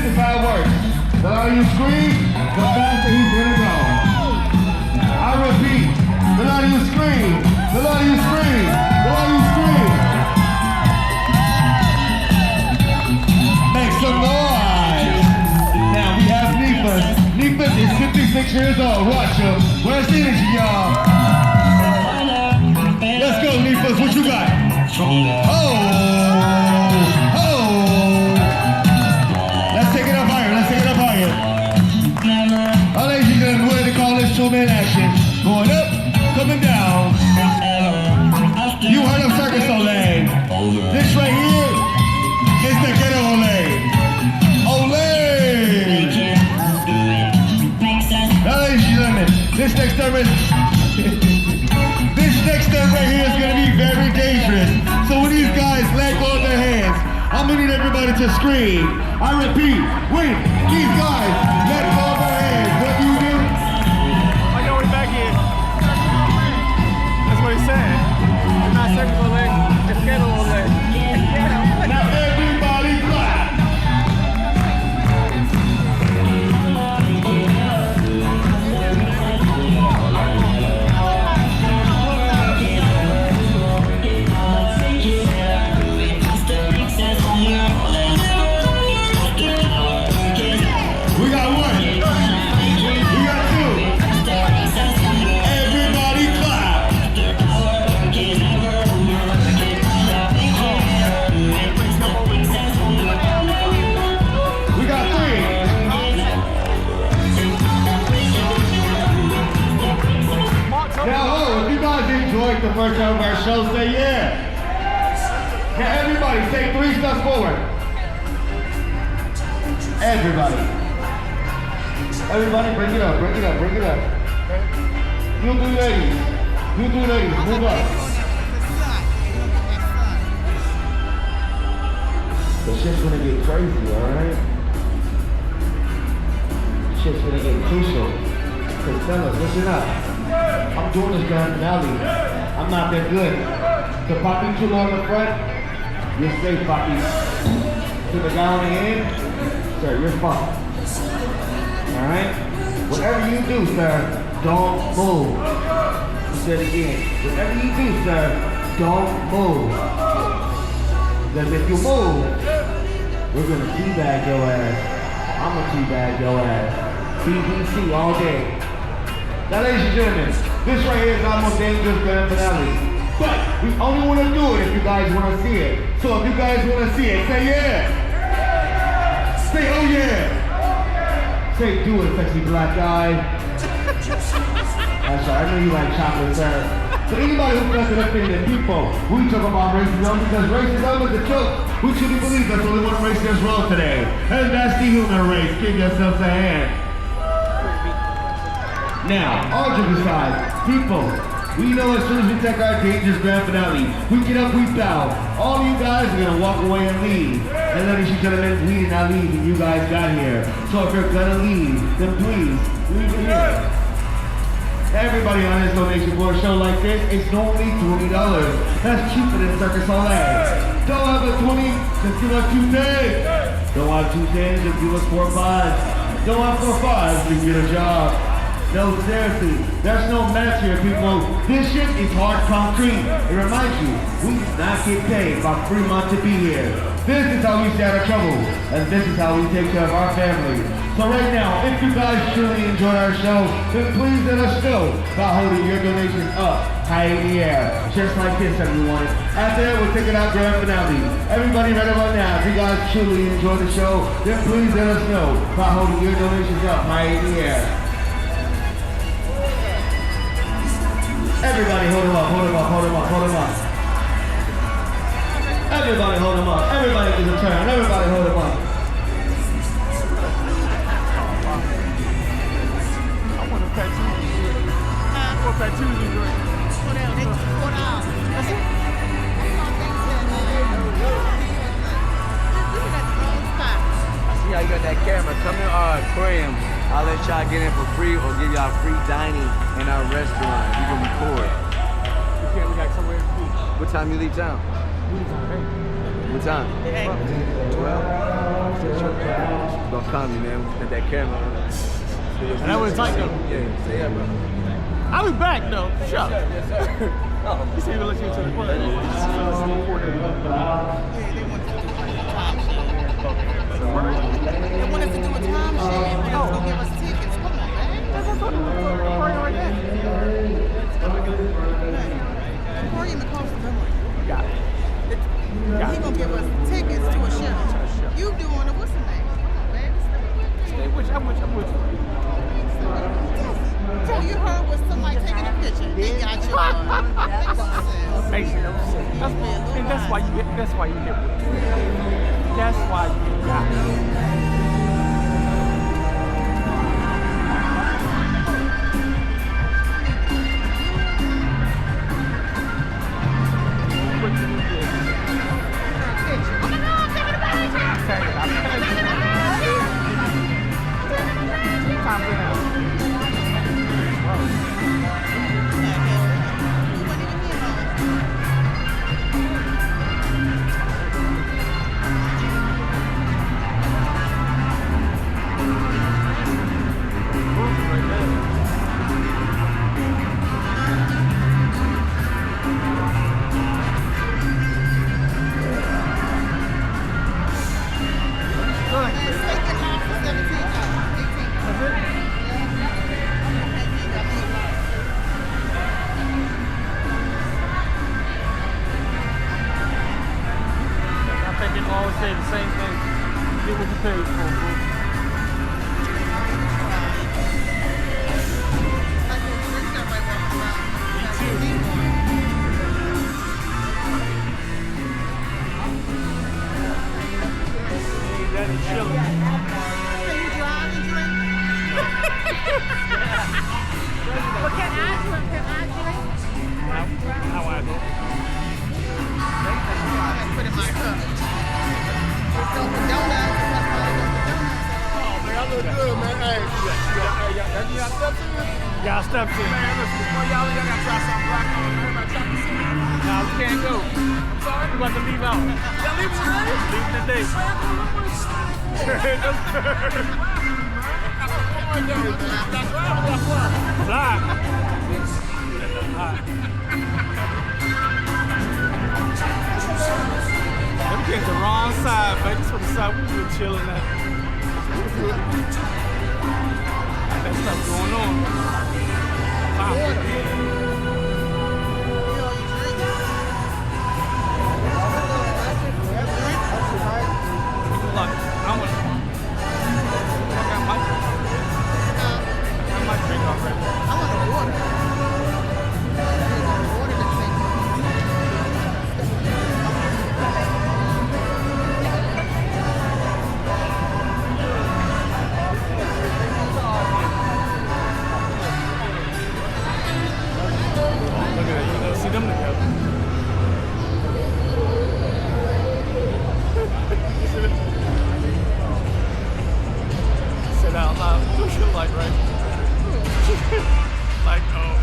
this is how it works. The louder you scream, the faster he's gonna go. I repeat, the louder you scream, the louder you scream, the louder you scream. Make some noise. Now we have Nifas. Nifas is 56 years old. Watch him. Where's the energy, y'all? Let's go, Nifas. What you got? Oh! Let's take it up higher. Let's take it up higher. All ladies and gentlemen, we're going to call this two-man action. Going up, coming down. You heard of Circus Olay. This right here is the ghetto Olay. Olay! Now, ladies and gentlemen, this next term right here is going to be very dangerous. So when these guys let go of their hands, I'm going to need everybody to scream. I repeat, when these guys let go of their hands, what do you do? Oh, yo, we're back here. That's what he's saying. It's not Circus Olay, it's Ghetto Olay. Now everybody clap. We got one. We got two. Everybody clap. We got three. Now, if you guys enjoyed the first time of our show, say yeah. Now, everybody, take 3 steps forward. Everybody. Everybody, bring it up, bring it up, bring it up. You 3 ladies. You 3 ladies, move up. The shit's gonna get crazy, alright? Shit's gonna get crucial. Cause fellas, listen up. I'm doing this grand finale. I'm not that good. To Poppy too low in the front, you're safe, Poppy. To the guy on the end, sir, you're fucked. Alright? Whatever you do, sir, don't move. I said again, whatever you do, sir, don't move. Because if you move, we're gonna teabag your ass. I'm gonna teabag your ass. BBC all day. Now, ladies and gentlemen, this right here is our most dangerous grand finale. But we only want to do it if you guys want to see it. So if you guys want to see it, say yeah. Say oh yeah. Say do it, sexy black guy. That's right, I know you like chocolate, sir. So anybody who's messing up in the people, we talk about racism because racism is a joke. We truly believe that's only one race in this world today. And that's the human race. Give yourselves a hand. Now, all jokes aside, people, we know as soon as we take our dangerous grand finale, we get up, we bow. All you guys are gonna walk away and leave. And ladies and gentlemen, we did not leave when you guys got here. So if you're gonna leave, then please, leave it here. Everybody on this donation for a show like this, it's normally $20. That's cheaper than Circus Olay. Don't have a 20, just give us 2 10s. Don't have 2 10s, just give us 4 5s. Don't have 4 5s, you can get a job. No, seriously, there's no match here, people. This shit is hard concrete. It reminds you, we did not get paid by Fremont to be here. This is how we stay out of trouble, and this is how we take care of our family. So right now, if you guys truly enjoyed our show, then please let us know by holding your donations up high in the air, just like this, everyone. After that, we're taking our grand finale. Everybody right about now, if you guys truly enjoyed the show, then please let us know by holding your donations up high in the air. Everybody hold him up, hold him up, hold him up, hold him up. Everybody hold him up. Everybody is a turn. Everybody hold him up. I want a patootie. I want a patootie drink. That's it? I see how you got that camera. Come to our aquarium. I'll let y'all get in for free or give y'all free dining in our restaurant. You can record. We got somewhere to be. What time you leave town? What time? 12? Don't call me, man. At that camera. And that was tight though. Yeah, say yeah, bro. I'll be back though. Shut up. Yes, sir. You see me listening to the play. They want to do a time share. They're going to give us tickets. Come on, man. That's what's on the right there. Corey and the coast of memory. Got it. He going to give us tickets to a show. You doing it. What's the name? Come on, man. Stay with you. I'm with you. So you heard was somebody taking a picture. They got you. Makes no sense. That's why you get. That's why you get. That's why you got it. Say the same thing. Get what you paid for, bro. Me too. Ain't that a chillin'? Can you drive and drink? But can I drink? How I do? Put in my cup. Dunkin' Donuts. Oh man, I look good, man. Hey, you got steps in? Y'all steps in. Man, listen, before y'all gotta try something black on. Everybody try to see. No, we can't go. I'm sorry. We about to leave out. Y'all leave today? Leaving today. Fly. Them came the wrong side, man. This was the side we were chilling at. That stuff going on. Wow. Look, I might drink already. I want a water. Look at that, you never see them together. Said out loud, what you like, right? Like, oh.